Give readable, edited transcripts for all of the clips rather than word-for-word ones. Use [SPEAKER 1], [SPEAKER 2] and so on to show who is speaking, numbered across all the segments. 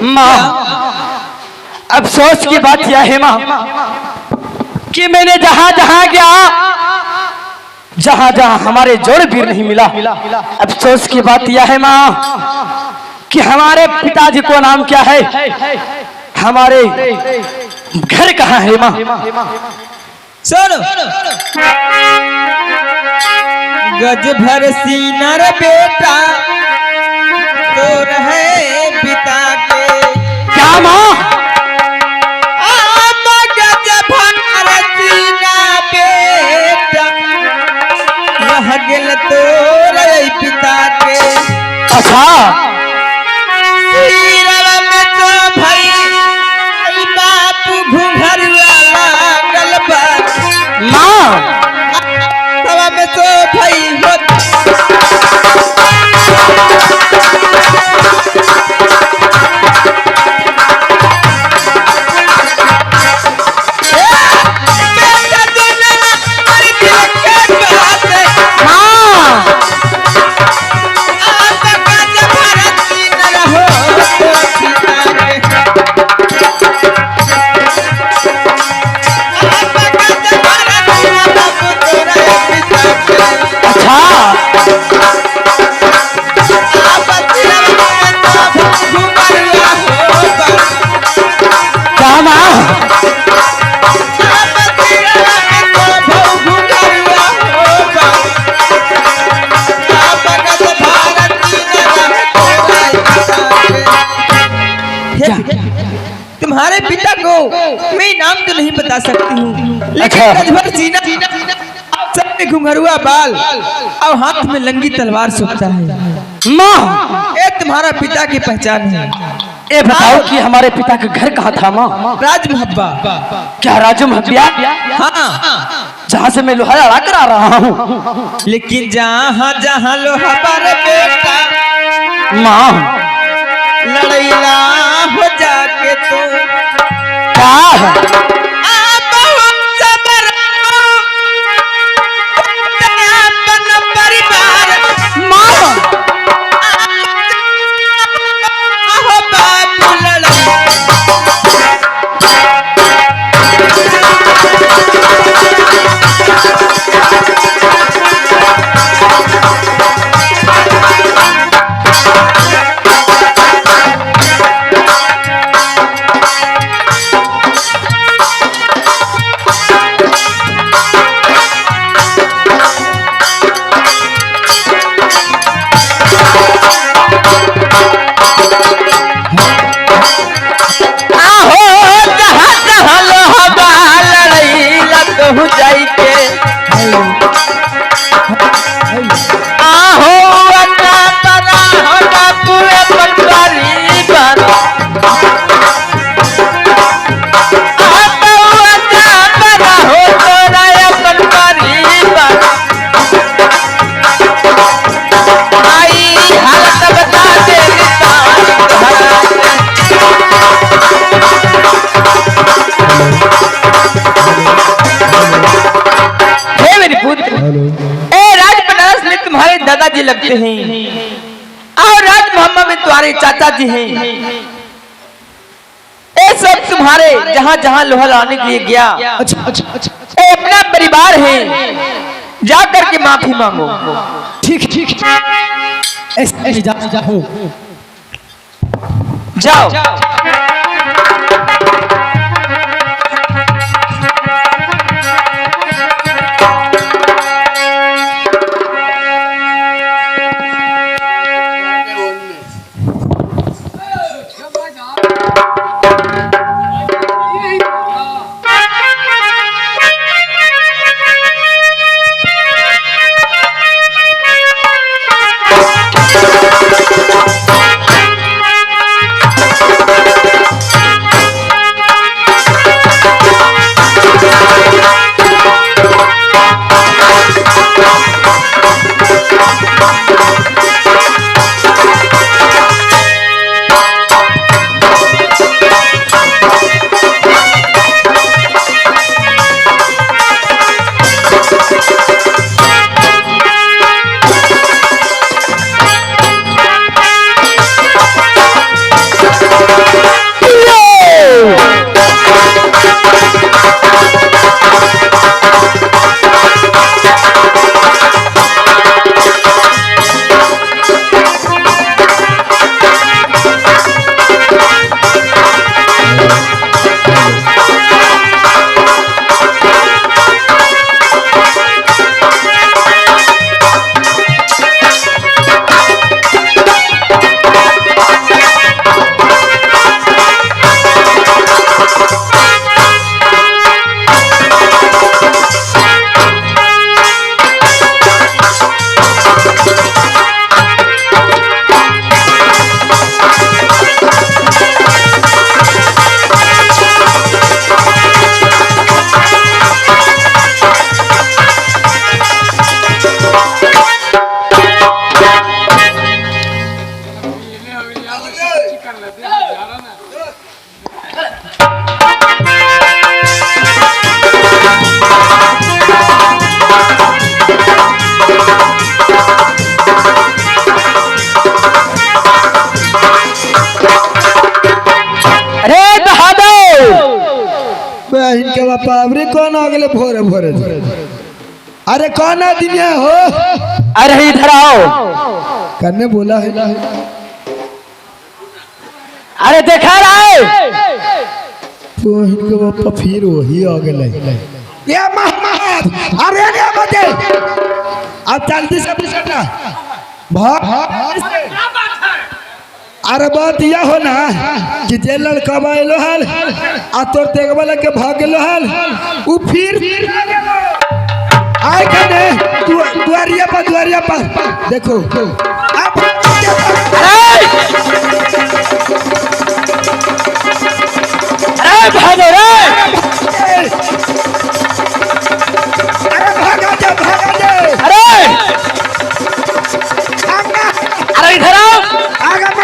[SPEAKER 1] माँ, अफसोस की बात यह है माँ कि मैंने जहां जहां गया, जहां जहां हमारे जोड़ वीर नहीं मिला। अफसोस की बात यह है माँ कि हमारे पिताजी को नाम क्या है, हमारे घर कहाँ है माँ।
[SPEAKER 2] सुनो, गज भर सीना रे बेटा तो रहे पिता के।
[SPEAKER 1] क्या माँ?
[SPEAKER 2] गज भर सीना बेटा रह गेल तो रहे पिता के।
[SPEAKER 1] अच्छा,
[SPEAKER 2] में तो भाई बापू घुंघरुआ लागल बा
[SPEAKER 1] माँ
[SPEAKER 2] तवा में तो भाई होता तुम्हारे पिता को मैं नाम तो नहीं बता सकती हूँ, लेकिन गजभर सीना, सर में घुंघरुआ बाल और हाथ में लंगी तलवार सूखता है।
[SPEAKER 1] माँ,
[SPEAKER 2] ये तुम्हारा पिता की पहचान है।
[SPEAKER 1] ये बताओ कि हमारे पिता का घर कहाँ था माँ?
[SPEAKER 2] राज महब्बा।
[SPEAKER 1] क्या राजू महबिया?
[SPEAKER 2] हाँ,
[SPEAKER 1] जहाँ से मैं लोहा लड़ा कर आ रहा हूँ।
[SPEAKER 2] लेकिन जहाँ जहाँ लोहा पर बेटा
[SPEAKER 1] माँ
[SPEAKER 2] लड़ैला हो जाके तो
[SPEAKER 1] क्या जाई के आहो अता तना हो बापू पटवारी बन आहो अता तना हो तोरा पटवारी बन आई हालत बता दे तुम्हारे दादाजी लगते हैं और राज मोहम्मद में तुम्हारे चाचा जी हैं। ये सब तुम्हारे जहां जहां लोहा लाने के लिए गया, ये अपना परिवार है, जाकर के माफी मांगो।
[SPEAKER 2] ठीक ठीक
[SPEAKER 1] जाओ। अरे बहादुर
[SPEAKER 3] इनके बापा अबरे कौन आ गए भोरे भोरे अरे कौन आदमी है हो
[SPEAKER 1] अरे इधर आओ
[SPEAKER 3] करने बोला है
[SPEAKER 1] अरे देखा रहे
[SPEAKER 3] तो इनके बापा फिर वही आ गए ये मोहम्मद अरे नहीं बजे अब जल्दी से बिछना भाग अरे बात यह हो ना कि जे लड़का आलो हल आ तोर देखबा लगे भाग गेलो हल उ फिर आए कने दुआरिया पर देखो अब
[SPEAKER 1] अरे भागो रे
[SPEAKER 3] अरे भागा जा
[SPEAKER 1] अरे अरे इधर आओ
[SPEAKER 3] आगा मैं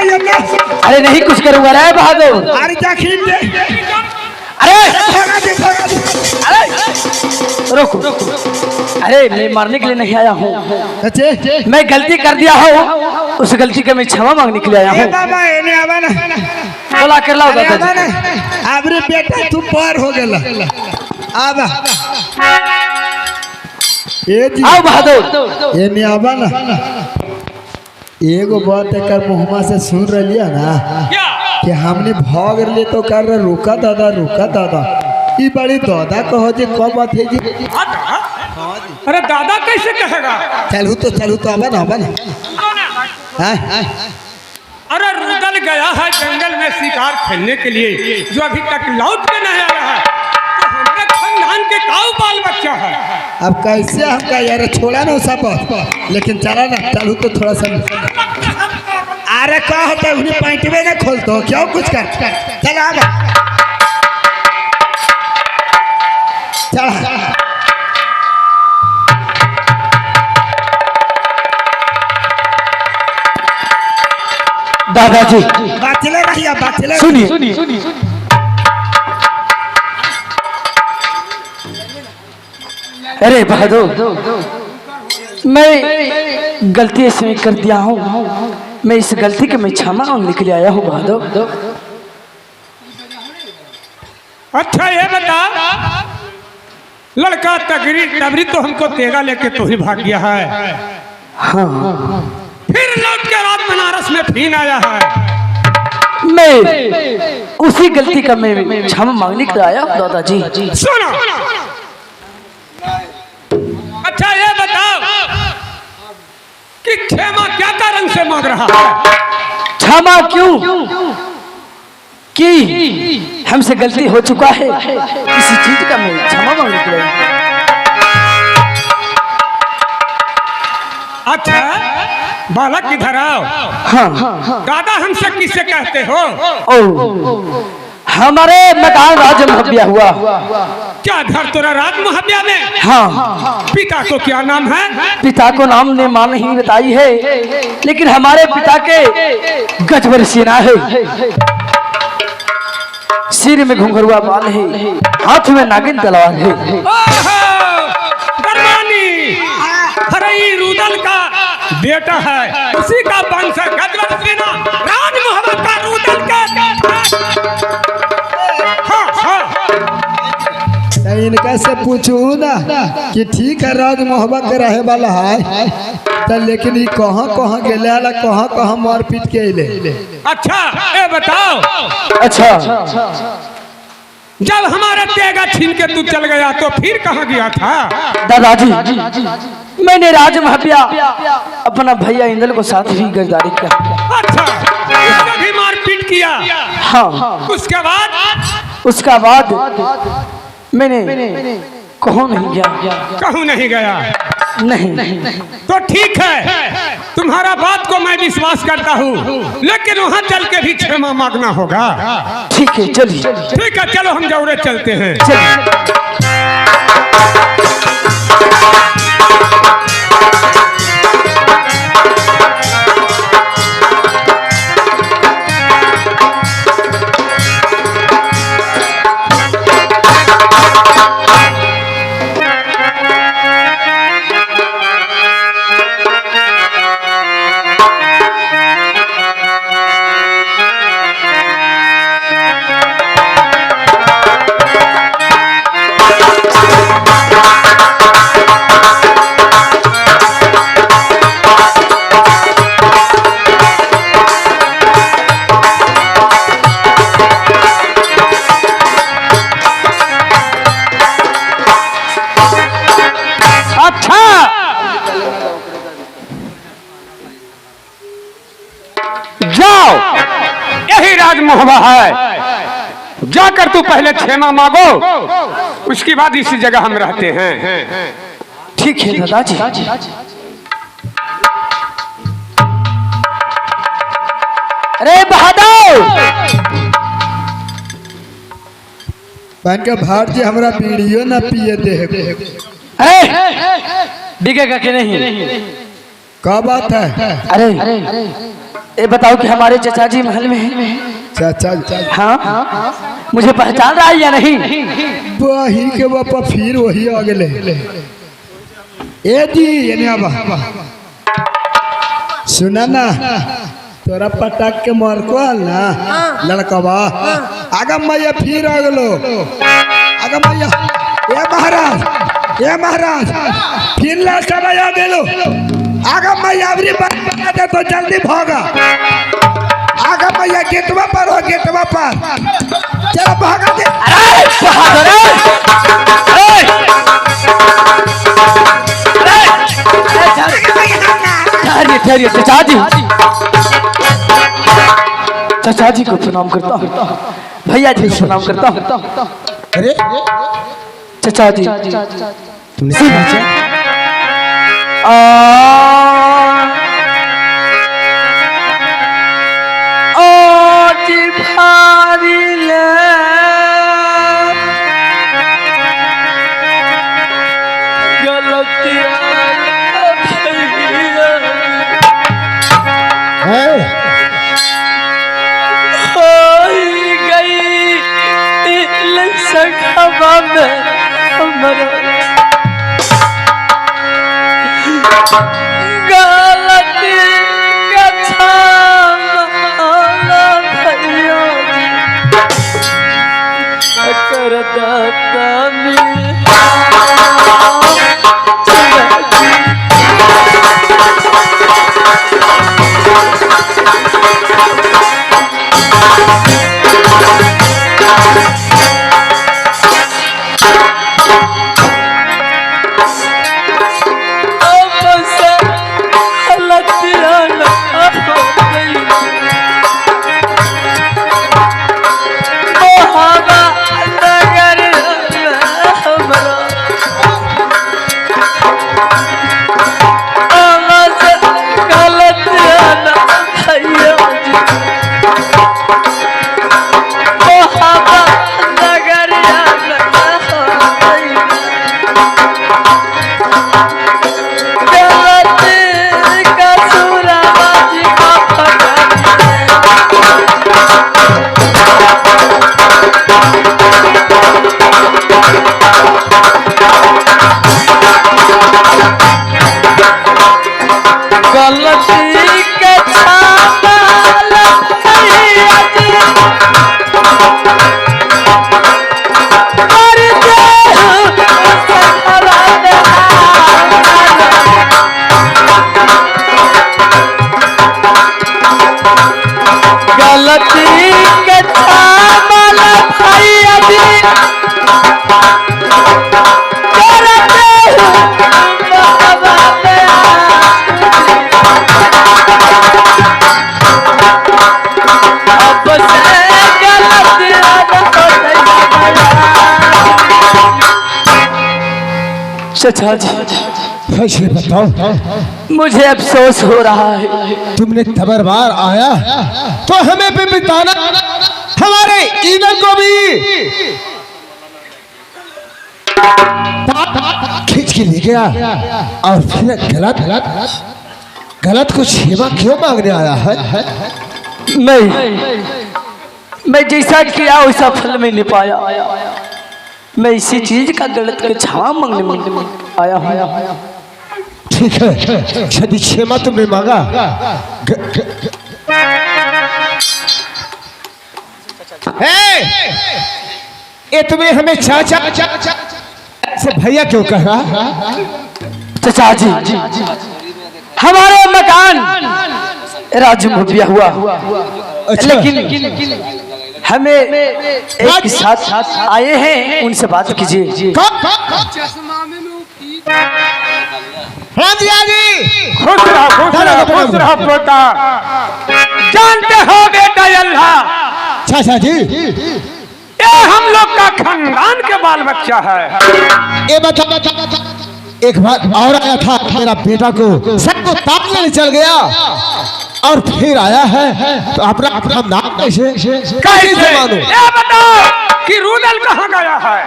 [SPEAKER 1] अरे नहीं कुछ करूंगा रे बहादुर
[SPEAKER 3] अरे जा खींच दे
[SPEAKER 1] अरे
[SPEAKER 3] भागा दे
[SPEAKER 1] अरे रुको अरे मैं मारने के लिए नहीं आया हूँ
[SPEAKER 3] अच्छे
[SPEAKER 1] मैं गलती कर दिया हूँ उस गलती का मैं क्षमा मांगने के लिए आया हूँ
[SPEAKER 3] बाबा एने आवा ना
[SPEAKER 1] बोला कर लाओ
[SPEAKER 3] आवा
[SPEAKER 1] दादा
[SPEAKER 3] ना अबरे बेटा तू पार हो गेला आवा ए जी
[SPEAKER 1] आओ बहादुर
[SPEAKER 3] एने आवा ना एगो बात एकर मुहम्मा से सुन रलिया ना कि हमने भाग ले तो कर रहे रुका दादा ई बड़ी दादा कहो जी कब बात है जी
[SPEAKER 4] अरे दादा कैसे कहेगा?
[SPEAKER 3] चलू तो आवा ना हाँ
[SPEAKER 4] अरे रुदल गया है जंगल में शिकार खेलने के लिए जो अभी तक लौट के नहीं आया है तो हमारे खानदान के काऊ बाल बच्चा है।
[SPEAKER 3] अब कैसे हमका यार छोड़ा ना सब लेकिन चला ना चलू तो थोड़ा सा अरे क्या होता है उन्हें पैंटवे ना खोलते हो क्यों कुछ कर चला आवा चला
[SPEAKER 1] दादाजी
[SPEAKER 3] बाचले रहिए बाचले
[SPEAKER 1] सुनिए अरे बहादुर मैं गलती इसमें कर दिया हूँ मैं इस गलती के मैं क्षमा मांगने के लिए आया हूँ बहादुर
[SPEAKER 4] अच्छा ये बता लड़का तबरी तो हमको तेगा लेके तो ही भाग गया है।
[SPEAKER 1] हाँ
[SPEAKER 4] फिर लौट के रात बनारस में फिर आया है।
[SPEAKER 1] मैं उसी गलती का मैं क्षमा मांगने के लिए आया हूँ दादाजी
[SPEAKER 4] सुनो अच्छा ये बताओ कि क्षमा क्या कारण से मांग रहा है?
[SPEAKER 1] क्षमा क्यों कि हमसे गलती हो चुका है किसी चीज का मैं क्षमा मांगने के लिए आया हूं।
[SPEAKER 4] अच्छा बालक इधर आओ।
[SPEAKER 1] हाँ
[SPEAKER 4] दादा हमसे किसे कहते हो?
[SPEAKER 1] ओ हमारे मकान राज महबिया हुआ
[SPEAKER 4] क्या घर तेरा राज महबिया में?
[SPEAKER 1] हाँ
[SPEAKER 4] पिता को क्या नाम है?
[SPEAKER 1] पिता को नाम ने मां नहीं बताई है लेकिन हमारे पिता के गजबर सीना है सिर में घुंघरुआ बाल है हाथ में नागिन तलवार है।
[SPEAKER 4] ओहो दरबानी अरे ये रुदल का बेटा है उसी का वंश है गजबर सेना राज मोहम्मद का रुदल का। हाँ
[SPEAKER 3] इनका से पूछू ना कि ठीक है राज मोहब्बत के रहे वाला है तो लेकिन ये कहाँ गेले वाला कहाँ मार पीट के अले।
[SPEAKER 4] अच्छा ये बताओ
[SPEAKER 1] अच्छा
[SPEAKER 4] जब हमारा तेगा छीन के तू चल गया तो फिर कहाँ गया था?
[SPEAKER 1] दादाजी मैंने राज महबिया अपना भैया इंदल को साथ ही गिरफ्तारी किया।
[SPEAKER 4] अच्छा उसने भी मारपीट किया?
[SPEAKER 1] हाँ उसका बाद मैंने कहूँ नहीं गया।
[SPEAKER 4] कहूँ नहीं गया?
[SPEAKER 1] नहीं
[SPEAKER 4] तो ठीक है तुम्हारा बात को मैं विश्वास करता हूँ लेकिन वहाँ चल के भी क्षमा मांगना होगा।
[SPEAKER 1] ठीक है चलिए
[SPEAKER 4] ठीक है चलो हम जौरे चलते हैं।
[SPEAKER 1] चलिए
[SPEAKER 4] मोहबा है। जाकर तू पहले क्षमा मांगो, उसके बाद इसी जगह हम रहते हैं।
[SPEAKER 1] ठीक है दादाजी। अरे बहादुर,
[SPEAKER 3] बहन के भाट जी हमरा पीड़ियो ना पिए दे।
[SPEAKER 1] बिगेगा कि नहीं?
[SPEAKER 3] क्या बात है?
[SPEAKER 1] अरे ये बताओ कि हमारे चचा जी महल में हैं?
[SPEAKER 3] चाचा
[SPEAKER 1] हाँ, मुझे पहचान रहा है या नहीं?
[SPEAKER 3] वही के बापा फिर वही आ गए। ए जी ये बा सुना ना, तोरा पटक के मर को ना लड़कवा आगा मैया फिर आ गलो। आगा मैया ए महाराज फिर लास्ट आ गेलो। आगा मैया अबरी बात बता दे तो जल्दी भागा। आगा मैया गेटवा पर हो, गेटवा पर चलो भागा दे।
[SPEAKER 1] अरे ठहरिए चचा जी। चचा जी को प्रणाम करता हूँ, भैया जी को प्रणाम करता हूँ।
[SPEAKER 3] अरे
[SPEAKER 1] चचा जी
[SPEAKER 3] तुमने
[SPEAKER 1] चचा जी
[SPEAKER 3] कैसे बताओ,
[SPEAKER 1] मुझे अफसोस हो रहा है।
[SPEAKER 3] तुमने खबर बार आया तो हमें भी बिताना, हमारे ईदर को भी खींच के ले गया और फिर गलत कुछ सेवा क्यों मांगने आया है?
[SPEAKER 1] मैं जैसा किया वैसा फल में नहीं पाया। मैं इसी चीज का गलत के क्षमा मांगने आया हूँ।
[SPEAKER 3] ठीक है, यदि क्षमा तुमने मांगा ये तुम्हें हमें चाचा से भैया क्यों कह रहा?
[SPEAKER 1] चचा जी हमारे मकान राजू में ब्याह हुआ, लेकिन हमें एक साथ आए हैं, उनसे बात कीजिए।
[SPEAKER 3] हाँ जी हाँ जी,
[SPEAKER 4] खुश रहो पोता। जानते हो बेटा अल्लाह
[SPEAKER 3] चाचा जी
[SPEAKER 4] ये हम लोग का खानदान के बाल बच्चा है।
[SPEAKER 3] ये बता एक बार और आया था मेरा बेटा को सबको ताकने चल गया और फिर आया है तो अपना अपना नाम कैसे मानो?
[SPEAKER 4] ये बताओ कि रुदल कहाँ गया है?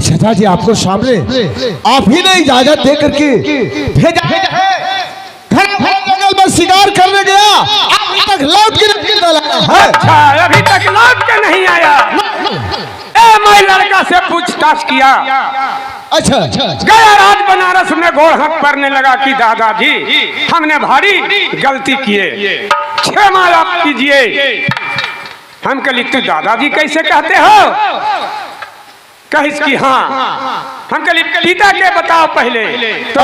[SPEAKER 3] चाचा जी आपको सामने आप ही ने इजाजत दे करके भेजा है। घर जंगल में शिकार करने गया, अभी तक लौट के नहीं आया है।
[SPEAKER 4] अच्छा, अभी तक लौट के नहीं आया। मैं लड़का से पूछताछ किया।
[SPEAKER 3] अच्छा
[SPEAKER 4] गया रात बनारस में गोड़ हाथ पड़ने लगा कि दादाजी हमने भारी गलती किए, क्षमा आप कीजिए। हम कहली तू दादाजी कैसे कहते हो? कहिस कि हाँ। हम कहली पिता के बताओ पहले। तो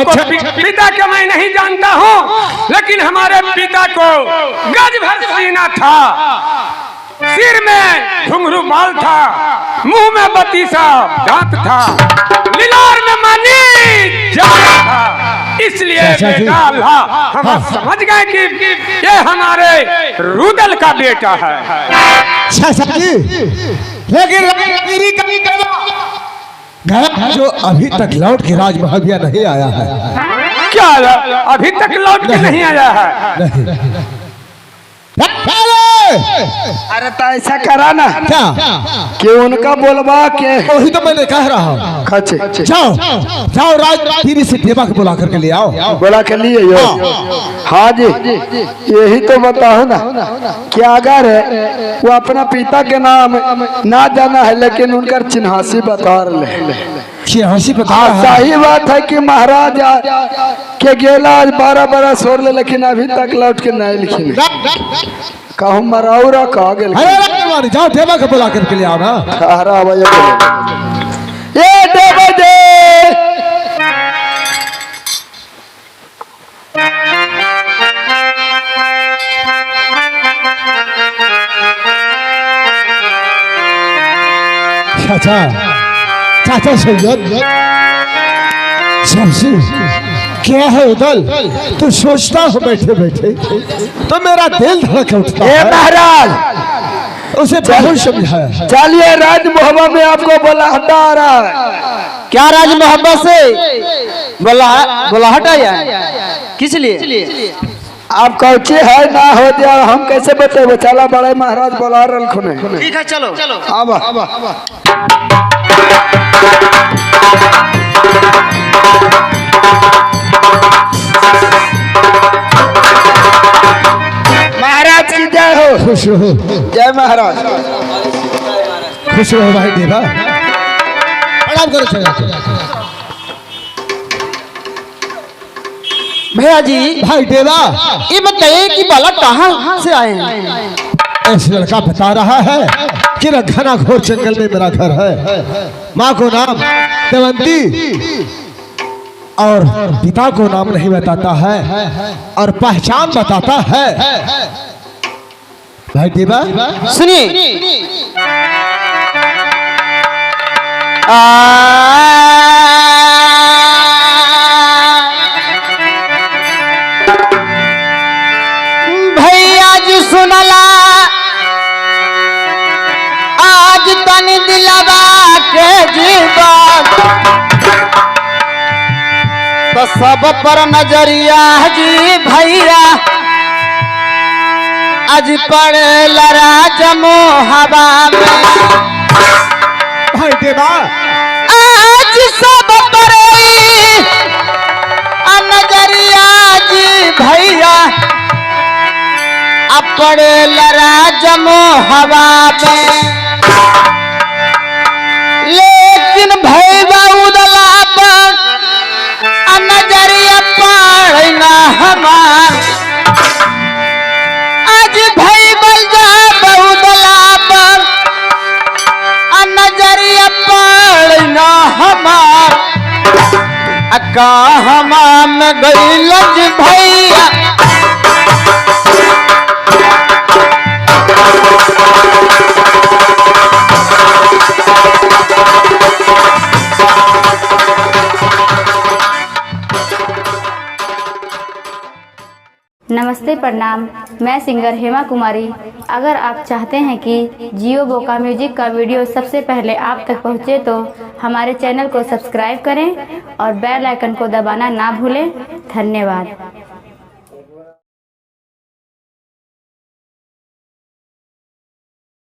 [SPEAKER 4] पिता के मैं नहीं जानता हूँ, लेकिन हमारे पिता को गज भर सीना था, सिर में घुंघरू बाल था, मुंह में बत्तीसा दांत था, लीलार में मानी जाना था। इसलिए बेटा अल्लाह हम समझ गए कि ये हमारे रुदल का बेटा है।
[SPEAKER 3] लेकिन घर जो अभी तक लौट के राजमहल भी नहीं आया है।
[SPEAKER 4] क्या अभी तक लौट के नहीं आया है?
[SPEAKER 1] अरे तो ऐसा करा ना
[SPEAKER 3] क्या
[SPEAKER 1] कि उनका बोलवा के
[SPEAKER 3] वही तो मैंने कह रहा हूँ।
[SPEAKER 1] खचे
[SPEAKER 3] जाओ जाओ राजतीरी से देवा को बुला करके ले आओ।
[SPEAKER 1] बोला के लिए यो। हाँ जी, यही तो बताओ ना कि अगर वो अपना पिता के नाम ना जाना है लेकिन उनका चिन्हासी बता रहे।
[SPEAKER 3] हंसी पे
[SPEAKER 1] सही बात है कि महाराज के गेला आज 12 बरस हो रहे लेकिन अभी तक लौट के नहीं लिखी। कहूँ मराउरा कहा गेल।
[SPEAKER 3] जाओ देवा को बुला करके ले आओ ना।
[SPEAKER 1] ये देवा जे
[SPEAKER 3] चाचा चाचा सैयद क्या है उदल? तू सोचता हो बैठे बैठे तो मेरा दिल धड़क उठता है।
[SPEAKER 1] महाराज
[SPEAKER 3] उसे बहुत समझाया।
[SPEAKER 1] चलिए राज मोहब्बत में आपको बुलाहटा आ रहा है। क्या राज मोहब्बत से बुलाहट आया? किस लिए? आप कौची है ना हो जाए हम कैसे बतेबो? चला बड़े महाराज बुला रहे। ठीक है चलो अब महाराज की जय हो।
[SPEAKER 3] खुश रहो।
[SPEAKER 1] जय महाराज।
[SPEAKER 3] खुश रहो भाई देवा। प्रणाम करो चाचा।
[SPEAKER 1] भैया जी
[SPEAKER 3] भाई देवा
[SPEAKER 1] ये बताइए कि बालक कहाँ से आए हैं?
[SPEAKER 3] ऐसे लड़का बता रहा है कि घना घोर जंगल में मेरा घर है। माँ को नाम देवंती और पिता को नाम नहीं बताता है और पहचान बताता है। भाई देवा
[SPEAKER 1] सुनिए। भैया जी सुनला आज तनी दिलवा के जीवन तो सब पर नजरिया जी भैया आज पड़े लड़ा जमो हवा में।
[SPEAKER 3] भाई देवा
[SPEAKER 1] आज सब पर नजरिया जी भैया अब पड़े लड़ा जमो हवा में। लेकिन भैया उदला पर नजरिया पड़े ना हमार। आज भाई बल जा बहुदला पर नजरिया पड़े ना हमार। कहमा में गई लज भैया
[SPEAKER 5] नमस्ते प्रणाम। मैं सिंगर हेमा कुमारी। अगर आप चाहते हैं कि जियो बोका म्यूजिक का वीडियो सबसे पहले आप तक पहुंचे तो हमारे चैनल को सब्सक्राइब करें और बेल आइकन को दबाना ना भूलें। धन्यवाद।